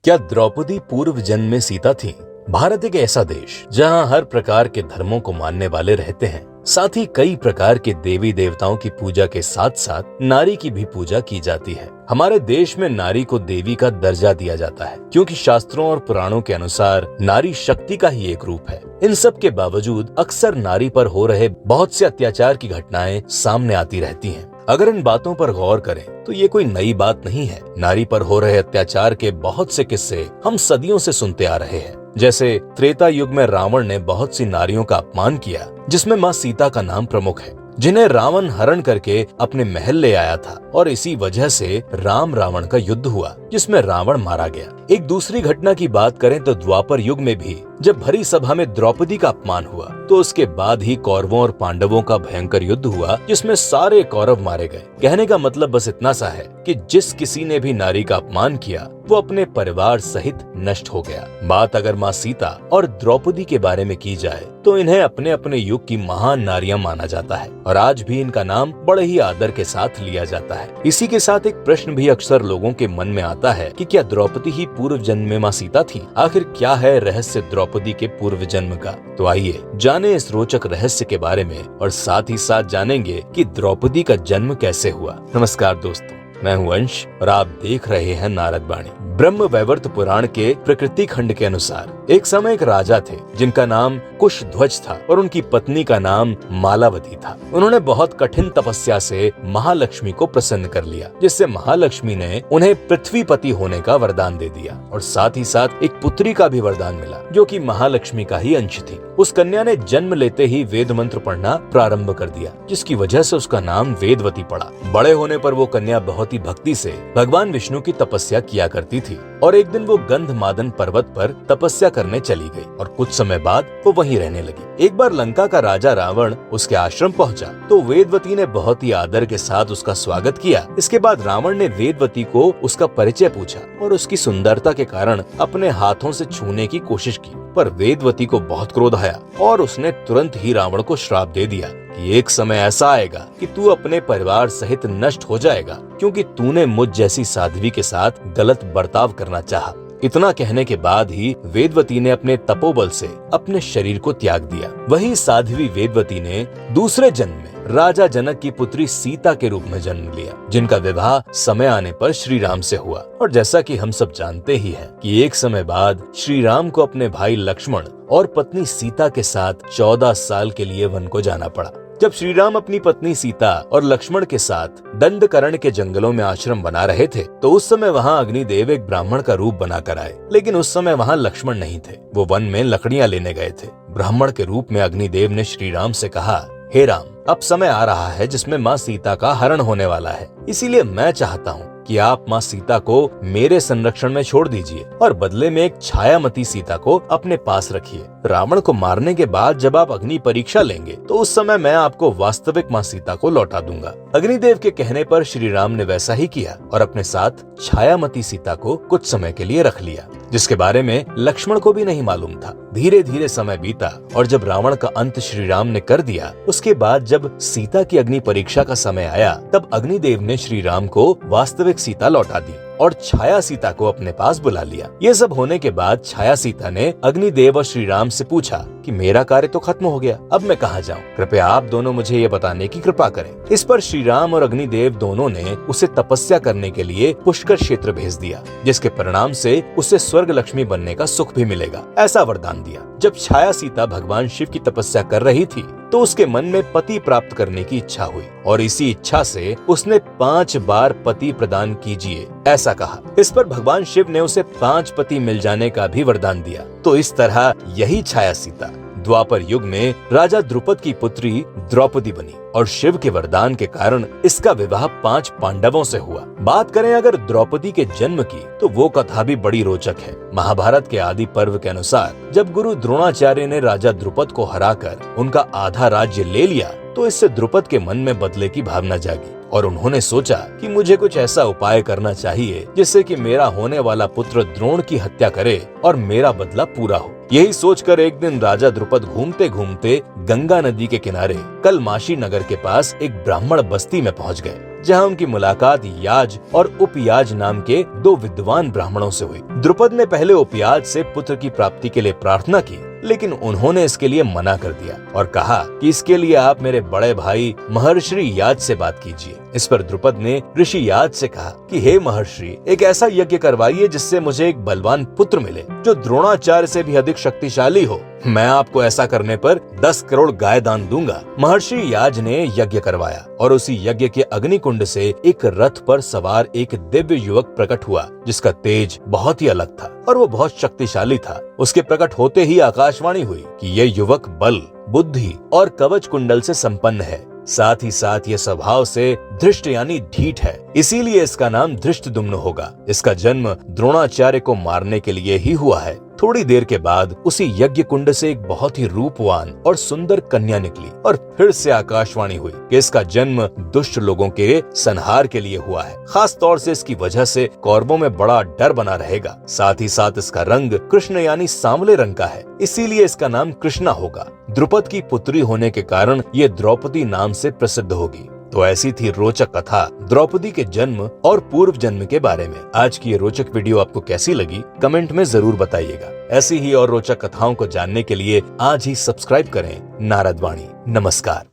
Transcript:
क्या द्रौपदी पूर्व जन्म में सीता थी? भारत एक ऐसा देश जहां हर प्रकार के धर्मों को मानने वाले रहते हैं। साथ ही कई प्रकार के देवी देवताओं की पूजा के साथ साथ नारी की भी पूजा की जाती है। हमारे देश में नारी को देवी का दर्जा दिया जाता है क्योंकि शास्त्रों और पुराणों के अनुसार नारी शक्ति का ही एक रूप है। इन सब के बावजूद अक्सर नारी पर हो रहे बहुत से अत्याचार की घटनाएं सामने आती रहती हैं। अगर इन बातों पर गौर करें तो ये कोई नई बात नहीं है। नारी पर हो रहे अत्याचार के बहुत से किस्से हम सदियों से सुनते आ रहे हैं। जैसे त्रेता युग में रावण ने बहुत सी नारियों का अपमान किया, जिसमें माँ सीता का नाम प्रमुख है, जिन्हें रावण हरण करके अपने महल ले आया था और इसी वजह से राम रावण का युद्ध हुआ जिसमें रावण मारा गया। एक दूसरी घटना की बात करें तो द्वापर युग में भी जब भरी सभा में द्रौपदी का अपमान हुआ तो उसके बाद ही कौरवों और पांडवों का भयंकर युद्ध हुआ जिसमें सारे कौरव मारे गए। कहने का मतलब बस इतना सा है कि जिस किसी ने भी नारी का अपमान किया वो अपने परिवार सहित नष्ट हो गया। बात अगर माँ सीता और द्रौपदी के बारे में की जाए तो इन्हें अपने अपने युग की महान नारियां माना जाता है और आज भी इनका नाम बड़े ही आदर के साथ लिया जाता है। इसी के साथ एक प्रश्न भी अक्सर लोगों के मन में आता है कि क्या द्रौपदी ही पूर्व जन्म में माँ सीता थी? आखिर क्या है रहस्य द्रौपदी के पूर्व जन्म का? तो आइए जाने इस रोचक रहस्य के बारे में और साथ ही साथ जानेंगे कि द्रौपदी का जन्म कैसे हुआ। नमस्कार दोस्तों, मैं हूं अंश और आप देख रहे हैं नारद वाणी। ब्रह्म वैवर्त पुराण के प्रकृति खंड के अनुसार एक समय एक राजा थे जिनका नाम कुशध्वज था और उनकी पत्नी का नाम मालावती था। उन्होंने बहुत कठिन तपस्या से महालक्ष्मी को प्रसन्न कर लिया, जिससे महालक्ष्मी ने उन्हें पृथ्वीपति होने का वरदान दे दिया और साथ ही साथ एक पुत्री का भी वरदान मिला जो कि महालक्ष्मी का ही अंश थी। उस कन्या ने जन्म लेते ही वेद मंत्र पढ़ना प्रारंभ कर दिया, जिसकी वजह से उसका नाम वेदवती पड़ा। बड़े होने पर वो कन्या बहुत ही भक्ति से भगवान विष्णु की तपस्या किया करती थी और एक दिन वो गंधमादन पर्वत पर तपस्या करने चली गई और कुछ समय बाद वो वहीं रहने लगी। एक बार लंका का राजा रावण उसके आश्रम पहुंचा तो वेदवती ने बहुत ही आदर के साथ उसका स्वागत किया। इसके बाद रावण ने वेदवती को उसका परिचय पूछा और उसकी सुंदरता के कारण अपने हाथों से छूने की कोशिश की, पर वेदवती को बहुत क्रोध आया और उसने तुरंत ही रावण को श्राप दे दिया कि एक समय ऐसा आएगा कि तू अपने परिवार सहित नष्ट हो जाएगा क्योंकि तूने मुझ जैसी साध्वी के साथ गलत बर्ताव करना चाहा। इतना कहने के बाद ही वेदवती ने अपने तपोबल से अपने शरीर को त्याग दिया। वही साध्वी वेदवती ने दूसरे जन्म में राजा जनक की पुत्री सीता के रूप में जन्म लिया, जिनका विवाह समय आने पर श्री राम से हुआ। और जैसा कि हम सब जानते ही हैं कि एक समय बाद श्री राम को अपने भाई लक्ष्मण और पत्नी सीता के साथ 14 साल के लिए वन को जाना पड़ा। जब श्री राम अपनी पत्नी सीता और लक्ष्मण के साथ दंडकर्ण के जंगलों में आश्रम बना रहे थे तो उस समय वहाँ अग्निदेव एक ब्राह्मण का रूप बनाकर आए, लेकिन उस समय वहाँ लक्ष्मण नहीं थे। वो वन में लकड़ियाँ लेने गए थे। ब्राह्मण के रूप में अग्निदेव ने श्री राम से कहा, हे राम, अब समय आ रहा है जिसमें माँ सीता का हरण होने वाला है, इसीलिए मैं चाहता हूँ कि आप माँ सीता को मेरे संरक्षण में छोड़ दीजिए और बदले में एक छायामती सीता को अपने पास रखिए। रावण को मारने के बाद जब आप अग्नि परीक्षा लेंगे तो उस समय मैं आपको वास्तविक माँ सीता को लौटा दूंगा। अग्निदेव के कहने पर श्री राम ने वैसा ही किया और अपने साथ छायामती सीता को कुछ समय के लिए रख लिया, जिसके बारे में लक्ष्मण को भी नहीं मालूम था। धीरे धीरे समय बीता और जब रावण का अंत श्री राम ने कर दिया, उसके बाद जब सीता की अग्नि परीक्षा का समय आया तब अग्निदेव ने श्री राम को वास्तविक सीता लौटा दी और छाया सीता को अपने पास बुला लिया। ये सब होने के बाद छाया सीता ने अग्निदेव और श्री राम से पूछा कि मेरा कार्य तो खत्म हो गया, अब मैं कहाँ जाऊँ? कृपया आप दोनों मुझे ये बताने की कृपा करें। इस पर श्री राम और अग्निदेव दोनों ने उसे तपस्या करने के लिए पुष्कर क्षेत्र भेज दिया, जिसके परिणाम से उसे स्वर्ग लक्ष्मी बनने का सुख भी मिलेगा, ऐसा वरदान दिया। जब छाया सीता भगवान शिव की तपस्या कर रही थी तो उसके मन में पति प्राप्त करने की इच्छा हुई और इसी इच्छा से उसने 5 बार पति प्रदान कीजिए ऐसा कहा। इस पर भगवान शिव ने उसे 5 पति मिल जाने का भी वरदान दिया। तो इस तरह यही छाया सीता द्वापर युग में राजा द्रुपद की पुत्री द्रौपदी बनी और शिव के वरदान के कारण इसका विवाह 5 पांडवों से हुआ। बात करें अगर द्रौपदी के जन्म की तो वो कथा भी बड़ी रोचक है। महाभारत के आदि पर्व के अनुसार जब गुरु द्रोणाचार्य ने राजा द्रुपद को हराकर उनका आधा राज्य ले लिया तो इससे द्रुपद के मन में बदले की भावना जागी और उन्होंने सोचा कि मुझे कुछ ऐसा उपाय करना चाहिए जिससे कि मेरा होने वाला पुत्र द्रोण की हत्या करे और मेरा बदला पूरा हो। यही सोचकर एक दिन राजा द्रुपद घूमते घूमते गंगा नदी के किनारे कलमाशी नगर के पास एक ब्राह्मण बस्ती में पहुंच गए। जहाँ उनकी मुलाकात याज और उपयाज नाम के दो विद्वान ब्राह्मणों से हुई। द्रुपद ने पहले उपयाज से पुत्र की प्राप्ति के लिए प्रार्थना की, लेकिन उन्होंने इसके लिए मना कर दिया और कहा कि इसके लिए आप मेरे बड़े भाई महर्षि याज से बात कीजिए। इस पर द्रुपद ने ऋषि याज से कहा कि हे महर्षि, एक ऐसा यज्ञ करवाइए जिससे मुझे एक बलवान पुत्र मिले जो द्रोणाचार्य से भी अधिक शक्तिशाली हो। मैं आपको ऐसा करने पर 10 करोड़ गाय दान दूंगा। महर्षि याज ने यज्ञ करवाया और उसी यज्ञ के अग्निकुंड से एक रथ पर सवार एक दिव्य युवक प्रकट हुआ, जिसका तेज बहुत ही अलग था और वो बहुत शक्तिशाली था। उसके प्रकट होते ही आकाशवाणी हुई कि यह युवक बल, बुद्धि और कवच कुंडल से संपन्न है। साथ ही साथ ये स्वभाव से धृष्ट यानी ढीठ है, इसीलिए इसका नाम धृष्टद्युम्न होगा। इसका जन्म द्रोणाचार्य को मारने के लिए ही हुआ है। थोड़ी देर के बाद उसी यज्ञ कुंड से एक बहुत ही रूपवान और सुंदर कन्या निकली और फिर से आकाशवाणी हुई कि इसका जन्म दुष्ट लोगों के संहार के लिए हुआ है। खास तौर से इसकी वजह से कौरवों में बड़ा डर बना रहेगा। साथ ही साथ इसका रंग कृष्ण यानी सांवले रंग का है, इसीलिए इसका नाम कृष्णा होगा। द्रुपद की पुत्री होने के कारण ये द्रौपदी नाम से प्रसिद्ध होगी। तो ऐसी थी रोचक कथा द्रौपदी के जन्म और पूर्व जन्म के बारे में। आज की ये रोचक वीडियो आपको कैसी लगी कमेंट में जरूर बताइएगा। ऐसी ही और रोचक कथाओं को जानने के लिए आज ही सब्सक्राइब करें नारद वाणी। नमस्कार।